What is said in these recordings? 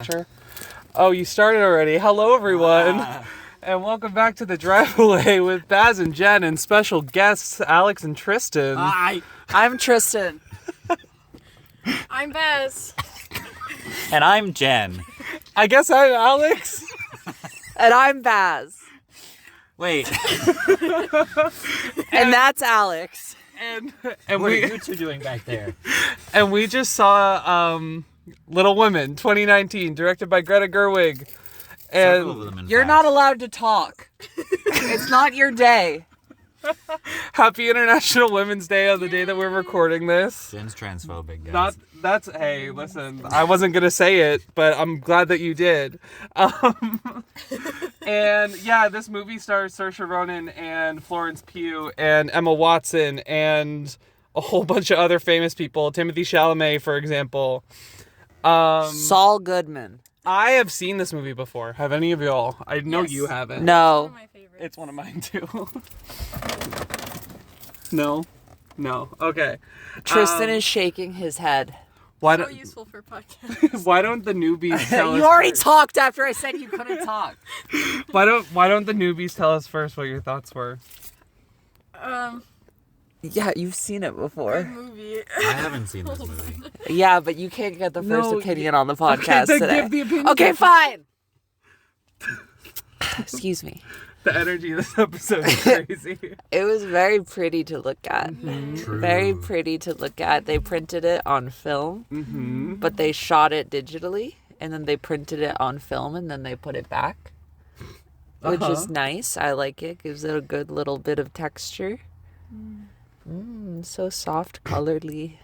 Sure. Oh, you started already. Hello, everyone. And welcome back to the Drive-Away with Baz and Jen and special guests Alex and Tristan. Hi. I'm Tristan. I'm Beth. And I'm Jen. I guess I'm Alex. And I'm Baz. Wait. And that's Alex. And What we are you two doing back there? and we just saw Little Women 2019, directed by Greta Gerwig. Several of And them, in You're fact. not allowed to talk. It's not your day. happy International Women's Day on the day that we're recording this. Jen's transphobic, guys. Hey, listen, I wasn't going to say it, but I'm glad that you did. And yeah, this movie stars Saoirse Ronan and Florence Pugh and Emma Watson and a whole bunch of other famous people. Timothée Chalamet, for example. Saul Goodman. I have seen this movie before. Have any of y'all? I know Yes. you haven't. One No. of my favorites. It's one of mine too. No? No. Okay. Tristan is shaking his head. Why So don't useful for podcasts. why don't the newbies tell us You already first? talked after I said you couldn't talk. Why don't the newbies tell us first what your thoughts were? Yeah, you've seen it before. Movie. I haven't seen this movie. Yeah, but you can't get the first No, opinion on the podcast then today. give the opinion. Okay, fine. Excuse me. The energy of this episode is crazy. It was very pretty to look at. True. Very pretty to look at. They printed it on film, but they shot it digitally, and then they printed it on film, and then they put it back, which is nice. I like it. Gives it a good little bit of texture. So soft, coloredly.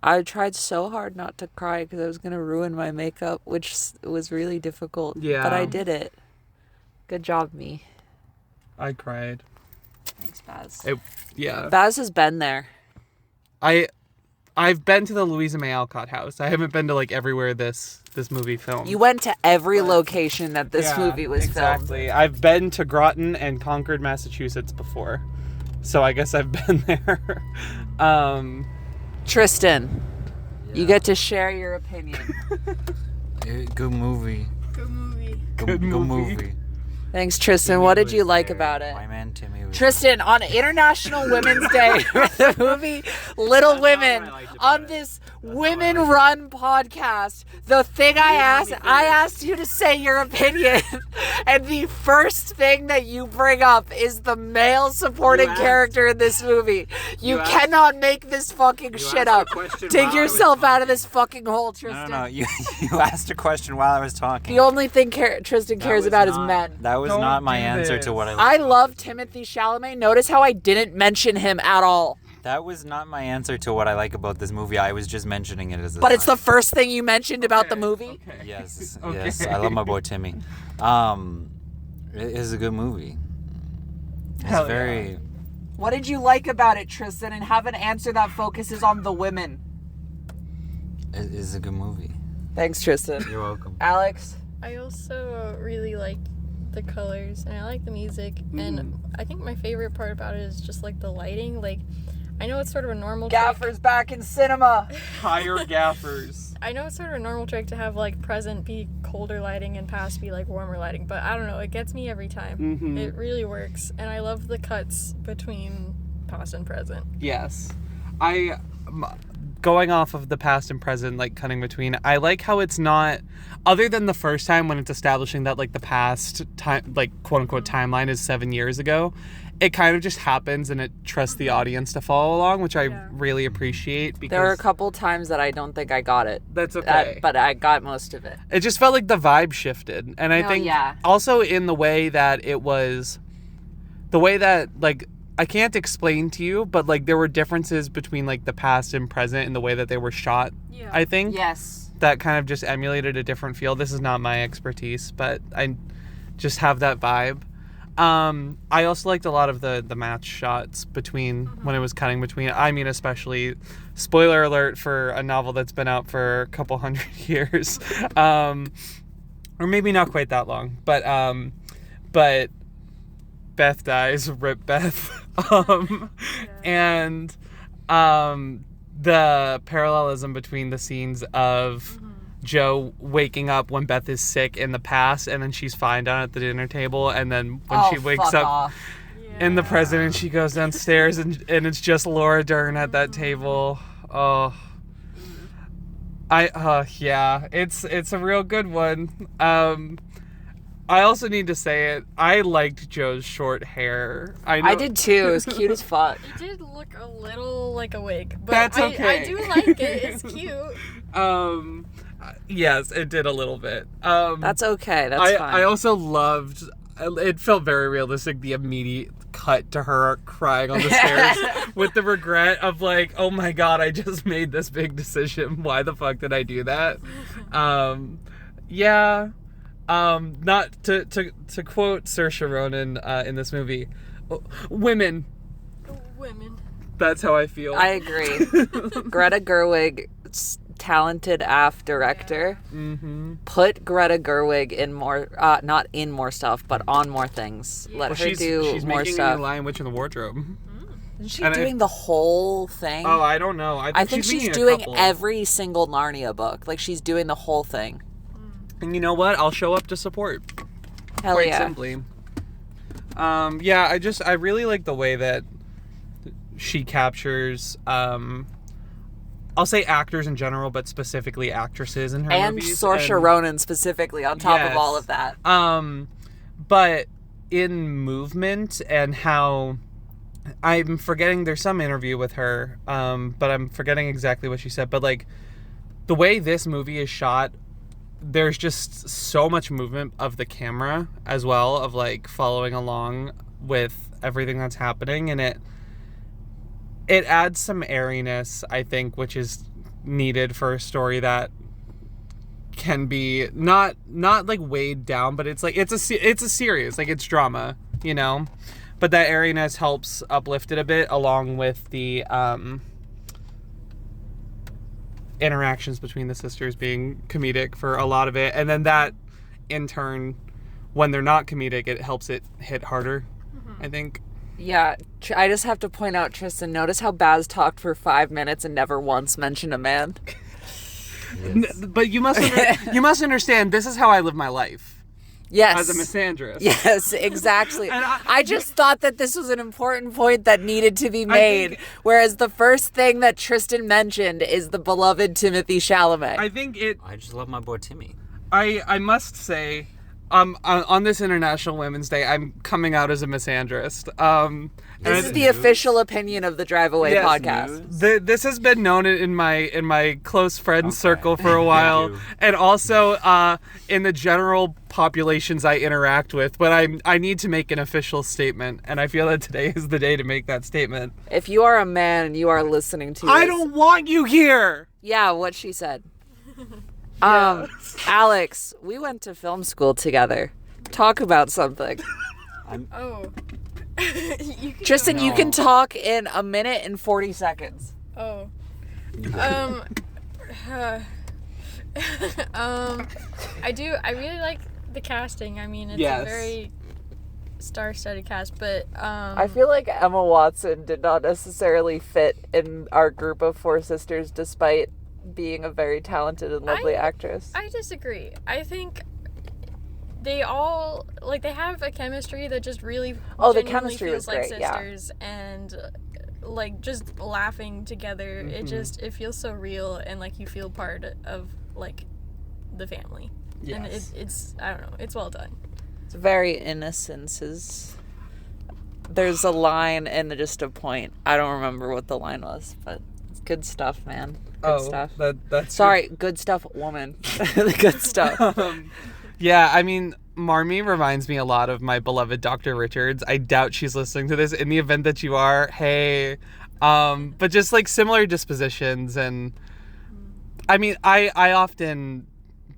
I tried so hard not to cry because I was going to ruin my makeup, which was really difficult. Yeah. But I did it. Good job, me. I cried. Thanks, Baz. Yeah. Baz has been there. I've been to the Louisa May Alcott house. I haven't been to like everywhere this movie filmed. You went to every location that this Yeah, movie was filmed. exactly. I've been to Groton and Concord, Massachusetts before. So I guess I've been there. Tristan, you Yeah. get to share your opinion. Good movie. Good movie. Good movie. Thanks, Tristan. What did you like about it? My man Timmy was Tristan, on International Women's Day, the movie Little Women, what I liked about on it. this women-run podcast, the thing I asked you to say your opinion, and the first thing that you bring up is the male supporting You asked- character in this movie. You asked- cannot make this fucking shit up. asked a question Take while I was yourself out of talking. this fucking hole, Tristan. No. You asked a question while I was talking. The only thing Tristan That cares was about is not- men. That was Don't not my do answer this. to what I I liked. love Timothée Chalamet. Notice how I didn't mention him at all. That was not my answer to what I like about this movie. I was just mentioning it as a But it's the sign. first thing you mentioned about the movie. Okay. Yes, Okay. yes. I love my boy Timmy. It is a good movie. It's Hell very... What did you like about it, Tristan? And have an answer that focuses on the women. It is a good movie. Thanks, Tristan. You're welcome. Alex? I also really like the colors and I like the music. And I think my favorite part about it is just like the lighting. Like, I know it's sort of a normal trick. Gaffer's back in cinema. Hire gaffers. I know it's sort of a normal trick to have like present be colder lighting and past be like warmer lighting, but I don't know, it gets me every time. It really works, and I love the cuts between past and present. Yes. Going off of the past and present, like cutting between, I like how it's not, other than the first time when it's establishing that like the past time, like quote unquote timeline is 7 years ago, it kind of just happens and it trusts the audience to follow along, which I really appreciate because There were a couple times that I don't think I got it. that's okay. But I got most of it. It just felt like the vibe shifted. And I No, think yeah. also in the way that it was, the way that like, I can't explain to you, but like there were differences between like the past and present in the way that they were shot. Yeah. I think Yes. that kind of just emulated a different feel. This is not my expertise, but I just have that vibe. I also liked a lot of the match shots between when it was cutting between. I mean, especially spoiler alert for a novel that's been out for a couple hundred years, or maybe not quite that long. But Beth dies. Rip Beth. And the parallelism between the scenes of Joe waking up when Beth is sick in the past, and then she's fine down at the dinner table, and then when she wakes up in the present, and she goes downstairs, and it's just Laura Dern at that table. Oh, yeah, it's a real good one. I also need to say it. I liked Joe's short hair. I did too. It was cute as fuck. It did look a little like a wig, but That's okay. I do like it. It's cute. Yes, it did a little bit. That's okay. That's fine. I also loved. It felt very realistic. The immediate cut to her crying on the stairs with the regret of like, oh my god, I just made this big decision. Why the fuck did I do that? Yeah. Not to quote Saoirse Ronan in this movie, women. That's how I feel. I agree. Greta Gerwig, talented AF director. Put Greta Gerwig in more, not in more stuff, but on more things. Let her do she's more making stuff. a Lion Witch in the Wardrobe. Isn't she doing the whole thing? Oh, I don't know. I think she's doing every single Narnia book. Like, she's doing the whole thing. And you know what? I'll show up to support. Hell Quite yeah. simply. Yeah, I really like the way that she captures, I'll say actors in general, but specifically actresses in her movies. And Saoirse Ronan specifically on top of all of that. But in movement and how... I'm forgetting, there's some interview with her, but I'm forgetting exactly what she said. But, like, the way this movie is shot, there's just so much movement of the camera as well, of like following along with everything that's happening, and it adds some airiness, I think, which is needed for a story that can be not like weighed down, but it's like it's a serious, like, it's drama, you know, but that airiness helps uplift it a bit, along with the interactions between the sisters being comedic for a lot of it, and then that in turn, when they're not comedic, it helps it hit harder. I think. Yeah, I just have to point out, Tristan, notice how Baz talked for 5 minutes and never once mentioned a man. Yes. But you must understand, this is how I live my life. Yes. As a misandrist. Yes, exactly. I just thought that this was an important point that needed to be made, whereas the first thing that Tristan mentioned is the beloved Timothée Chalamet. I just love my boy Timmy. I must say, on this International Women's Day, I'm coming out as a misandrist. This is the official opinion of the Drive Away podcast. This has been known in my close friend circle for a while, and also in the general populations I interact with. But I need to make an official statement, and I feel that today is the day to make that statement. If you are a man and you are listening to I don't want you here. Yeah, what she said. Alex, we went to film school together. Talk about something. Tristan, you can talk in a minute and 40 seconds. I really like the casting. I mean, it's a very star-studded cast, but I feel like Emma Watson did not necessarily fit in our group of four sisters, despite being a very talented and lovely actress. I disagree. I think they all, like, they have a chemistry that just really the chemistry feels was like great, sisters, and like just laughing together. It feels so real, and like you feel part of like the family. Yes. And it's I don't know, it's well done. It's very innocence. There's a line and just a point. I don't remember what the line was, but it's good stuff, man. Good stuff. That's sorry, good stuff, woman. The good stuff. Yeah, I mean, Marmee reminds me a lot of my beloved Dr. Richards. I doubt she's listening to this. In the event that you are, hey. But just like similar dispositions, and I mean, I often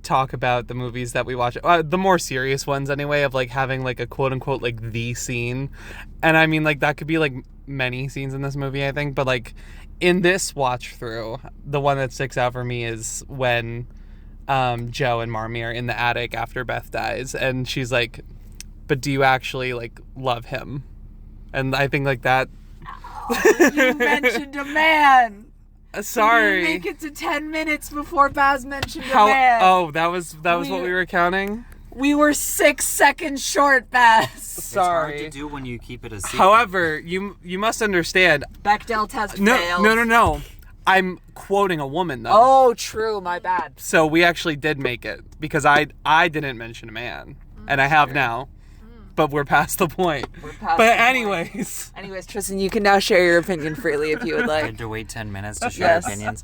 talk about the movies that we watch, the more serious ones anyway, of like having like a quote unquote like the scene. And I mean, like, that could be like many scenes in this movie, I think, but like in this watch through, the one that sticks out for me is when Joe and Marmee are in the attic after Beth dies, and she's like, but do you actually like love him? And I think like that. You mentioned a man. Sorry. Make it to 10 minutes before Baz mentioned a How? man. Oh, that was what we were counting. We were 6 seconds short, Baz. It's Sorry. hard to do when you keep it a secret. However, you must understand. Bechdel test No, failed. no. I'm quoting a woman though. Oh, true. My bad. So we actually did make it because I didn't mention a man, and I have now. But we're past the point. Anyways, Tristan, you can now share your opinion freely if you would I like. had to wait 10 minutes to share Yes. opinions.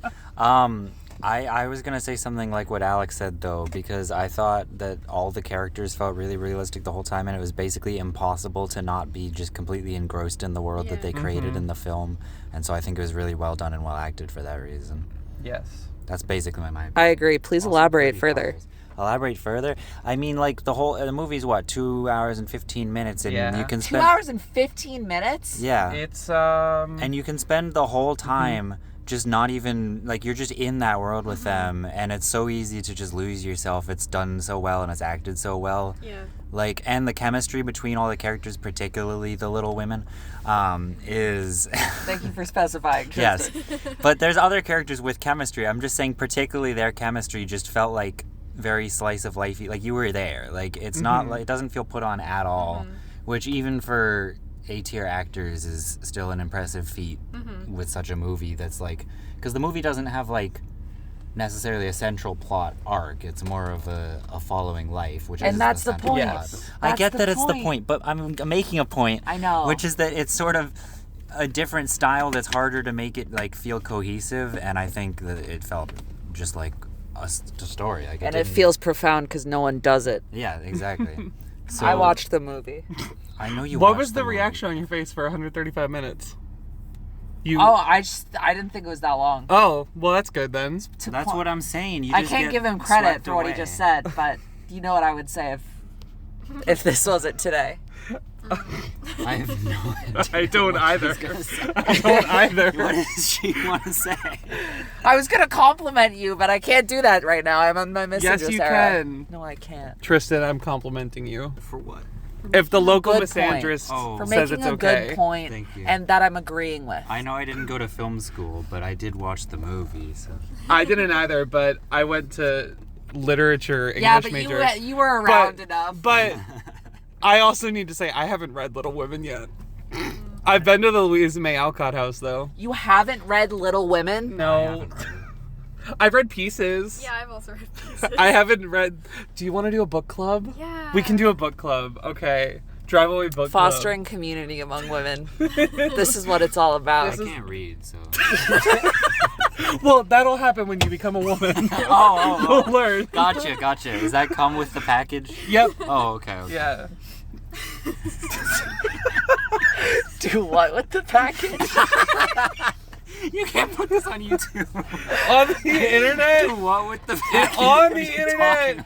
I was going to say something like what Alex said, though, because I thought that all the characters felt really realistic the whole time, and it was basically impossible to not be just completely engrossed in the world that they created in the film. And so I think it was really well done and well acted for that reason. yes. That's basically my opinion. I agree. Please Also elaborate pretty further. colors. Elaborate further? I mean, like, the movie's, 2 hours and 15 minutes, and Yeah. you can 2 spend... hours and 15 minutes? Yeah. It's And you can spend the whole time just not even, like, you're just in that world with them, and it's so easy to just lose yourself. It's done so well, and it's acted so well. Yeah. Like, and the chemistry between all the characters, particularly the little women, is... Thank you for specifying, Yes. Tristan. But there's other characters with chemistry. I'm just saying particularly their chemistry just felt like very slice of life. Like, you were there. Like, it's not, like, it doesn't feel put on at all, which even for A-tier actors is still an impressive feat with such a movie that's like, because the movie doesn't have like necessarily a central plot arc. It's more of a following life, which And is that's the central point. plot. Yes. I That's get the that it's the point. point, but I'm making a point. I know. Which is that it's sort of a different style that's harder to make it like feel cohesive, and I think that it felt just like a story. Like, And it didn't- feels profound because no one does it. Yeah, exactly. So I watched the movie. I know you. what watched was the movie. reaction on your face for 135 minutes? You. Oh, I didn't think it was that long. Oh, well, that's good then. That's what I'm saying. You I just can't get give him credit swept for what he away. just said, but you know what I would say if this wasn't today. I have no idea. I don't either. gonna say. I don't either. What does she want to say? I was gonna compliment you, but I can't do that right now. I'm on my Messenger. Yes, you Sarah. can. No, I can't. Tristan, I'm complimenting you. For what? If the local Good point. misandrist Oh. For says making it's a okay. good point, Thank you. and that I'm agreeing with. I know I didn't go to film school, but I did watch the movie. So I didn't either, but I went to literature English Yeah, but major. you were around enough. But I also need to say I haven't read Little Women yet. I've been to the Louisa May Alcott house though. You haven't read Little Women? No. I've read pieces. Yeah, I've also read pieces. I haven't read. Do you want to do a book club? Yeah. We can do a book club. Okay. Drive away book Fostering community among women. This is what it's all about. I can't read, so. club. Well, that'll happen when you become a woman. oh. You'll learn. Gotcha. Does that come with the package? Yep. Oh, okay. Yeah. Do what with the package? You can't put this on YouTube. On the internet. Do what with the package? On What are the you internet.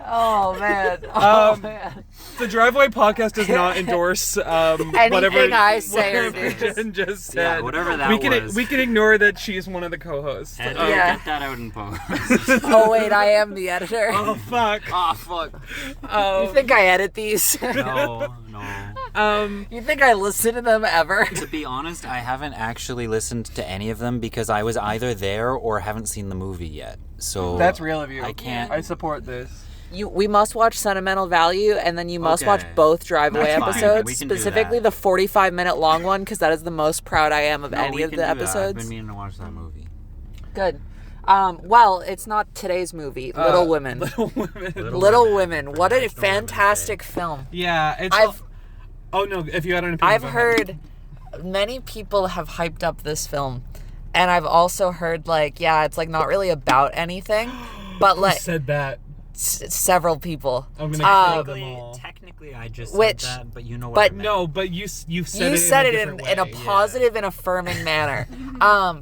Oh man. Oh Um, man. The Driveway podcast does not endorse whatever I say or whatever do. Jen just said. Yeah, whatever that we can was. We can ignore that she's one of the co-hosts. And Yeah. get that out in post. Oh wait, I am the editor. Oh fuck. Oh, fuck. You think I edit these? No. You think I listen to them ever? To be honest, I haven't actually listened to any of them because I was either there or haven't seen the movie yet. So That's real of you. I can't. I support this. We must watch Sentimental Value, and then you must watch Okay. both Drive Away That's fine. episodes, We can do specifically that. the 45-minute long one, because that is the most proud I am of No, any we of can the do that. I've episodes. been meaning to watch that movie. Good. Well, it's not today's movie, Little Women. Little Women. Little Women. What a Little fantastic film. Yeah, it's. Oh no! If you had an opinion, I've go ahead. heard many people have hyped up this film, and I've also heard it's like not really about anything, but Who like said that? several people. I'm gonna kill them all. Technically, I just Which- said that, but you know what but I meant. No, but you said You it. said in it a in different a way. positive and affirming manner.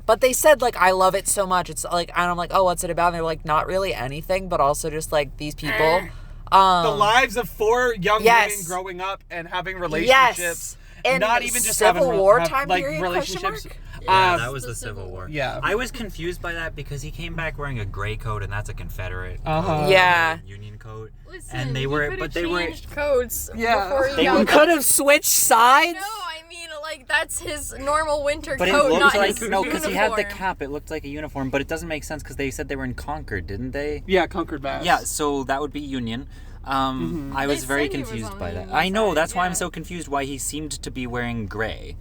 But they said I love it so much. It's like, and I'm like, oh, what's it about? And they're like, not really anything, but also just like these people. The lives of 4 young Yes. women growing up and having relationships. Yes. And not even just Civil having War time period, relationships. question Yeah, Um, that was the Civil War. Yeah. I was confused by that because he came back wearing a gray coat, and that's a Confederate Uh-huh. coat, Yeah. Union coat. Listen, and they you were, could've but they were. changed codes Yeah. before you They got were- You could have switched sides. No, I mean like that's his normal winter But it coat, looked not like his no, because he had the uniform. cap. It looked like a uniform, but it doesn't make sense because they said they were in Concord, didn't they? Yeah, Concord, Mass. Yeah, so that would be Union. I was They very said he was confused on by the that. Union I know, side, that's why I'm yeah. so confused why he seemed to be wearing gray,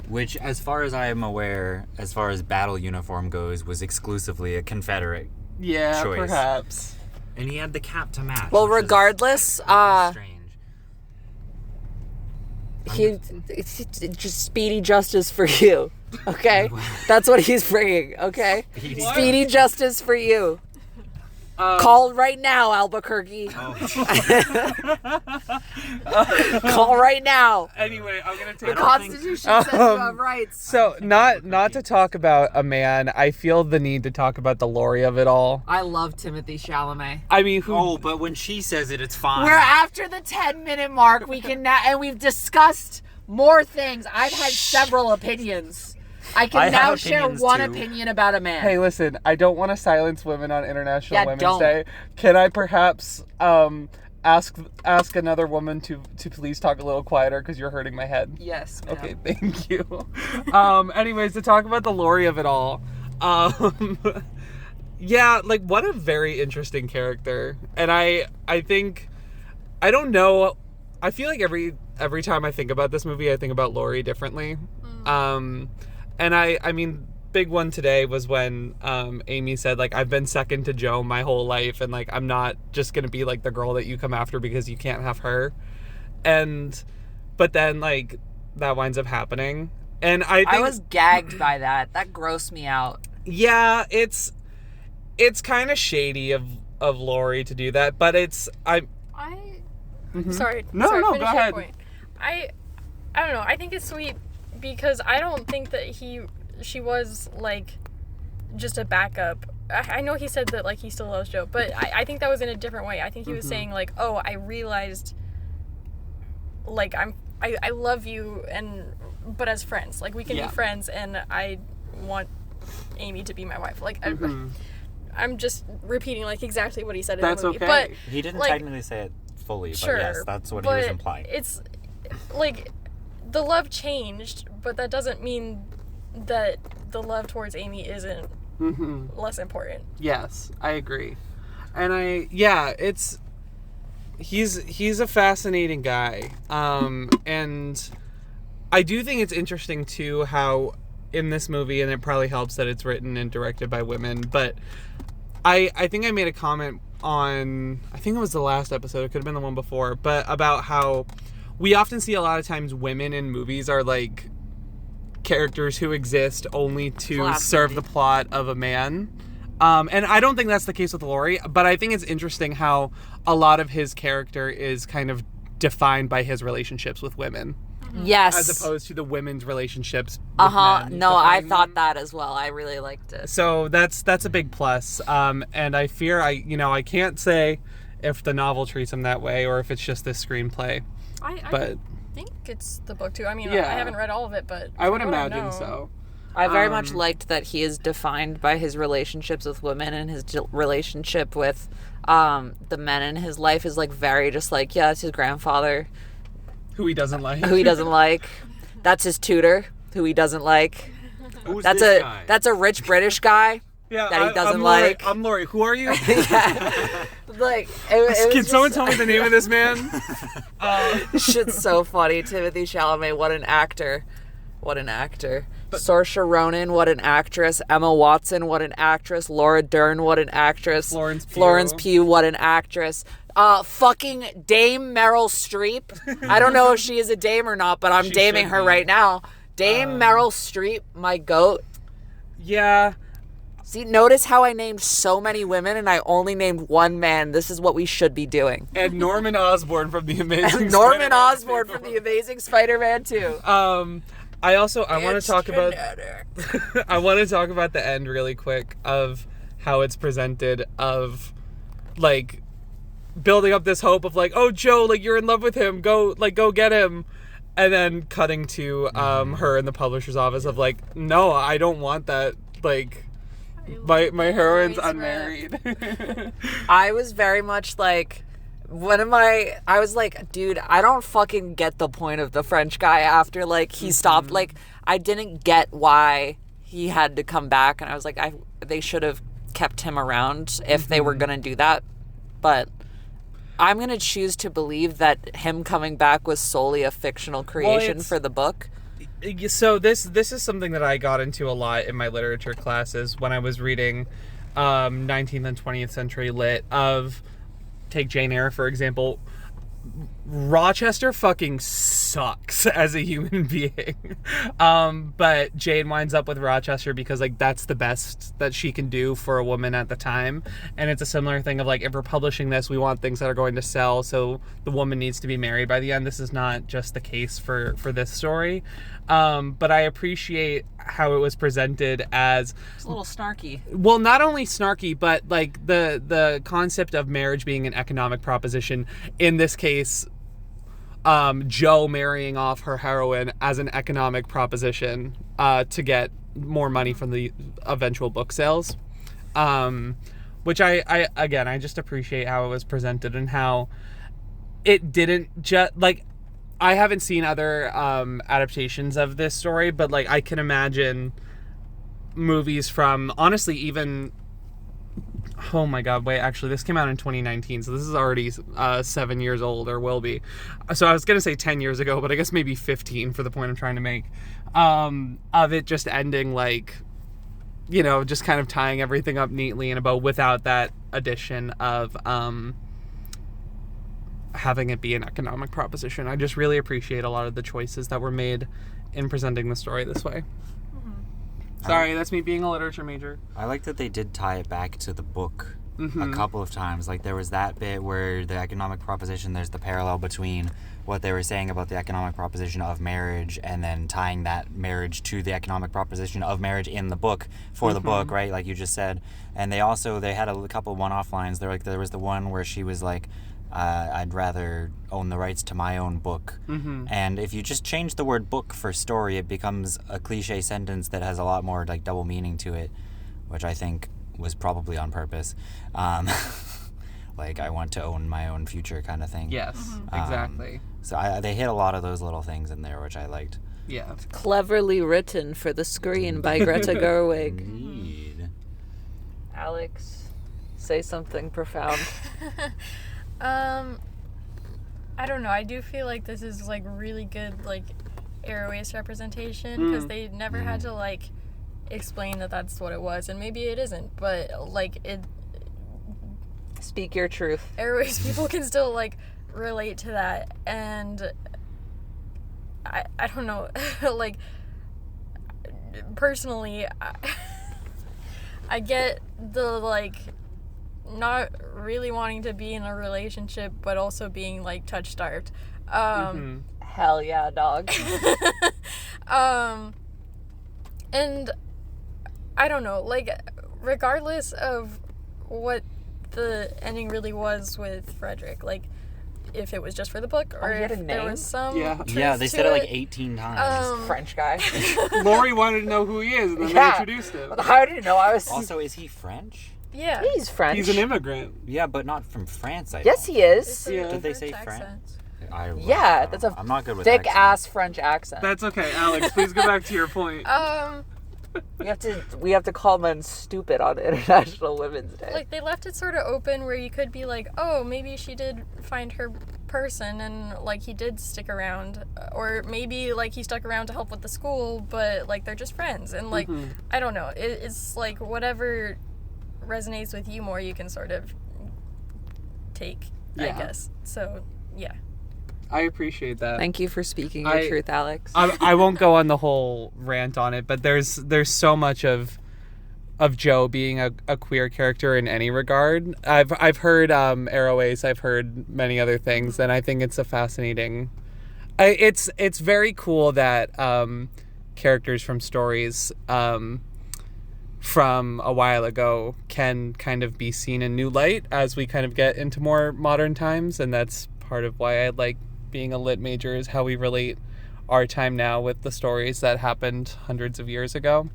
which, as far as I am aware, as far as battle uniform goes, was exclusively a Confederate Yeah, choice. perhaps. And he had the cap to match. Well, which is regardless, strange. it's just speedy justice for you. Okay? That's what he's bringing, okay? Speedy justice for you. Call right now, Albuquerque. Call right now. Anyway, I'm gonna The take. Constitution says you have rights. So not to talk about a man, I feel the need to talk about the Laurie of it all. I love Timothée Chalamet. I mean, who? Oh, but when she says it, it's fine. We're after the 10-minute mark. We can now, and we've discussed more things. I've had several opinions. I can I have now share opinions, one too. opinion about a man. Hey, listen, I don't want to silence women on International Yeah, Women's don't. Day. Can I perhaps ask another woman to please talk a little quieter because you're hurting my head? Yes, ma'am. Okay, thank you. Anyways, to talk about the Laurie of it all. Yeah, like what a very interesting character. And I think I don't know. I feel like every time I think about this movie, I think about Laurie differently. And I mean, big one today was when Amy said, like, I've been second to Joe my whole life, and like I'm not just gonna be like the girl that you come after because you can't have her. But then like that winds up happening. And I think I was gagged by that. That grossed me out. yeah, it's kind of shady of Laurie to do that, but Sorry. No, sorry, no, finish go your ahead. Point. I don't know. I think it's sweet because I don't think that she was like just a backup. I know he said that like he still loves Joe, but I think that was in a different way. I think he was saying like, oh, I realized like I love you but as friends, like we can be friends, and I want Amy to be my wife. Like I'm just repeating like exactly what he said in That's the movie. okay. But He didn't like, technically say it fully, sure, but yes, that's what he was but implying. It's like the love changed, but that doesn't mean that the love towards Amy isn't less important. yes, I agree. And he's a fascinating guy. And I do think it's interesting too how in this movie, and it probably helps that it's written and directed by women, but I think I made a comment on, I think it was the last episode, it could have been the one before, but about how we often see a lot of times women in movies are like characters who exist only to serve the plot of a man. And I don't think that's the case with Laurie, but I think it's interesting how a lot of his character is kind of defined by his relationships with women. Yes. As opposed to the women's relationships with men. No, I defining thought them. that as well. I really liked it. So that's a big plus. And I fear I can't say if the novel treats him that way or if it's just this screenplay. I think it's the book too. I mean, Yeah. I haven't read all of it, but I would from what I imagine know- so. I very much liked that he is defined by his relationships with women, and his relationship with the men in his life is like very just like, yeah, that's his grandfather Who he doesn't like. who he doesn't like. That's his tutor who he doesn't like. Who's That's this a guy? that's a rich British guy. Yeah, that he doesn't I'm Laurie. like. I'm Laurie. Who are you? Like it was Can just, someone tell me the name of this man? shit's so funny. Timothy Chalamet, what an actor. What an actor. Saoirse Ronan, what an actress. Emma Watson, what an actress. Laura Dern, what an actress. Florence Pugh, what an actress. Fucking Dame Meryl Streep. I don't know if she is a dame or not, but I'm She daming should her be. right now. Dame Meryl Streep, my goat. Yeah. See, notice how I named so many women and I only named one man. This is what we should be doing. And Norman Osborn from The Amazing Norman Spider-Man Osborn 2. from The Amazing Spider-Man 2. I want to talk about I want to talk about the end really quick of how it's presented, of like building up this hope of like, oh Joe, like you're in love with him, go get him, and then cutting to her in the publisher's office of like, no, I don't want that, like my heroine's unmarried. I was very much like, I was like, dude, I don't fucking get the point of the French guy after, like, he stopped. Like, I didn't get why he had to come back. And I was like, they should have kept him around if they were going to do that. But I'm going to choose to believe that him coming back was solely a fictional creation for the book. So this is something that I got into a lot in my literature classes when I was reading 19th and 20th century lit of, take Jane Eyre, for example. Rochester fucking sucks as a human being. But Jane winds up with Rochester because, like, that's the best that she can do for a woman at the time. And it's a similar thing of, like, if we're publishing this, we want things that are going to sell, so the woman needs to be married by the end. This is not just the case for this story. But I appreciate how it was presented as... It's a little snarky. Well, not only snarky, but, like, the concept of marriage being an economic proposition. In this case, Jo marrying off her heroine as an economic proposition to get more money from the eventual book sales. Which I just appreciate how it was presented and how it didn't just... Like, I haven't seen other adaptations of this story, but, like, I can imagine movies from, honestly, even... Oh my god, wait, actually, this came out in 2019, so this is already 7 years old, or will be. So I was going to say 10 years ago, but I guess maybe 15 for the point I'm trying to make. Of it just ending, like, you know, just kind of tying everything up neatly in a bow without that addition of having it be an economic proposition. I just really appreciate a lot of the choices that were made in presenting the story this way. Sorry, that's me being a literature major. I like that they did tie it back to the book a couple of times. Like, there was that bit where the economic proposition, there's the parallel between what they were saying about the economic proposition of marriage and then tying that marriage to the economic proposition of marriage in the book for the book, right? Like you just said. And they had a couple one-off lines. There was the one where she was like, I'd rather own the rights to my own book. And if you just change the word book for story, it becomes a cliche sentence that has a lot more, like, double meaning to it, which I think was probably on purpose. Like, I want to own my own future kind of thing. Yes, exactly. So they hit a lot of those little things in there, which I liked. Yeah. Cleverly written for the screen by Greta Gerwig. Indeed. Alex, say something profound. I don't know. I do feel like this is, like, really good, like, Airways representation, because they never had to, like, explain that that's what it was, and maybe it isn't, but, like, it... Speak your truth. Airways people can still, like, relate to that, and I don't know, like, personally, I get the, like, not really wanting to be in a relationship, but also being, like, touch-starved. Hell yeah, dog. And I don't know, like, regardless of what the ending really was with Frederick, like, if it was just for the book, or he had a if there name? was some Yeah, they truth said to it like 18 times. French guy. Lori wanted to know who he is, and then they Yeah. introduced him. How did you know I was... Also, is he French? Yeah. He's French. He's an immigrant. Yeah, but not from France, I Yes, don't. he is. It's a Yeah. Did they say French French? accent. Yeah, that's a I'm not good with thick-ass French accent. That's okay, Alex. Please go back to your point. We have to call men stupid on International Women's Day. Like, they left it sort of open where you could be like, oh, maybe she did find her person and, like, he did stick around, or maybe, like, he stuck around to help with the school, but, like, they're just friends, and, like, I don't know, it's like whatever resonates with you more, you can sort of take, I guess. So, yeah. I appreciate that. Thank you for speaking your truth, Alex. I won't go on the whole rant on it, but there's so much of Jo being a queer character in any regard. I've heard Airways, I've heard many other things, and I think it's a fascinating. It's very cool that characters from stories from a while ago can kind of be seen in new light as we kind of get into more modern times, and that's part of why I like being a lit major, is how we relate our time now with the stories that happened hundreds of years ago.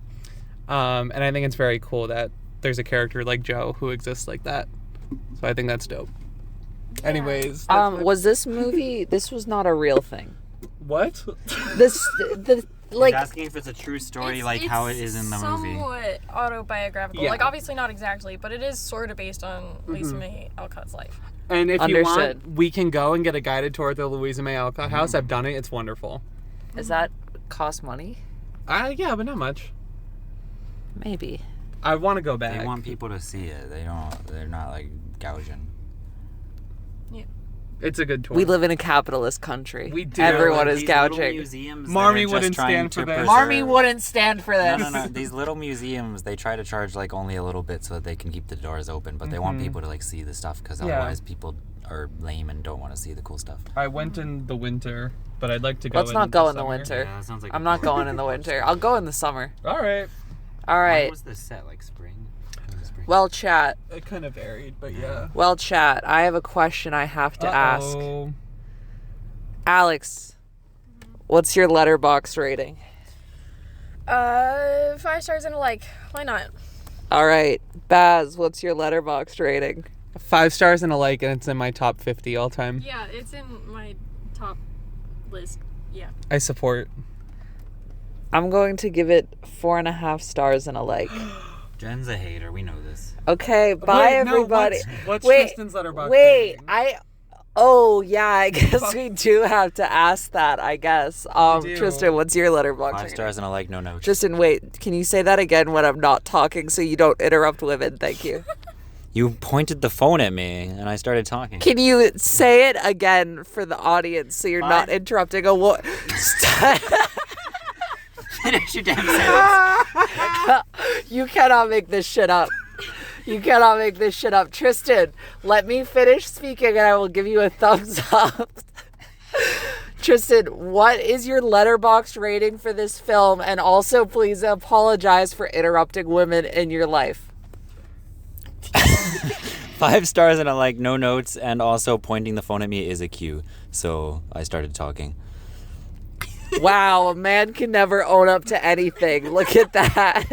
And I think it's very cool that there's a character like Jo who exists like that. So I think that's dope. Anyways. Was this movie? This was not a real thing. What? Like, He's asking if it's a true story, like how it is in the movie. Somewhat autobiographical. Yeah. Like, obviously not exactly, but it is sort of based on Louisa May Alcott's life. And if you want, Understood. we can go and get a guided tour at the Louisa May Alcott house. I've done it. It's wonderful. does that cost money? Yeah, but not much. Maybe. I want to go back. They want people to see it. They're not like gouging. It's a good tour. We live in a capitalist country. We do. Everyone is These little gouging. museums that Marmy are just wouldn't trying stand to for this. preserve- Marmy wouldn't stand for this. No. These little museums, they try to charge like only a little bit so that they can keep the doors open, but they want people to like see the stuff because otherwise people are lame and don't want to see the cool stuff. I went in the winter, but I'd like to go. Let's not go in the summer. winter. Yeah, that sounds like I'm not going in the winter. I'll go in the summer. All right. All When right. was this set? Like spring? Well, chat. It kind of varied, but yeah. Well, chat. I have a question I have to ask. Uh-oh. Alex, what's your letterbox rating? 5 stars and a like. Why not? All right. Baz, what's your letterbox rating? 5 stars and a like, and it's in my top 50 all time. Yeah, it's in my top list. Yeah. I support. I'm going to give it 4.5 stars and a like. Jen's a hater. We know this. Okay, bye Wait, no, everybody. what's Wait, Tristan's letterbox Wait, rating? Oh yeah, I guess we do have to ask that. I guess. do. Tristan, what's your letterbox 5 rating? stars and a like, no notes. Tristan, wait. Can you say that again when I'm not talking so you don't interrupt women? Thank you. You pointed the phone at me and I started talking. Can you say it again for the audience so you're not Fine. interrupting a what? Finish your damn sentence. You cannot make this shit up. You cannot make this shit up. Tristan, let me finish speaking and I will give you a thumbs up. Tristan, what is your letterbox rating for this film? And also, please apologize for interrupting women in your life. 5 stars and a like, no notes, and also pointing the phone at me is a cue. So I started talking. Wow, a man can never own up to anything. Look at that.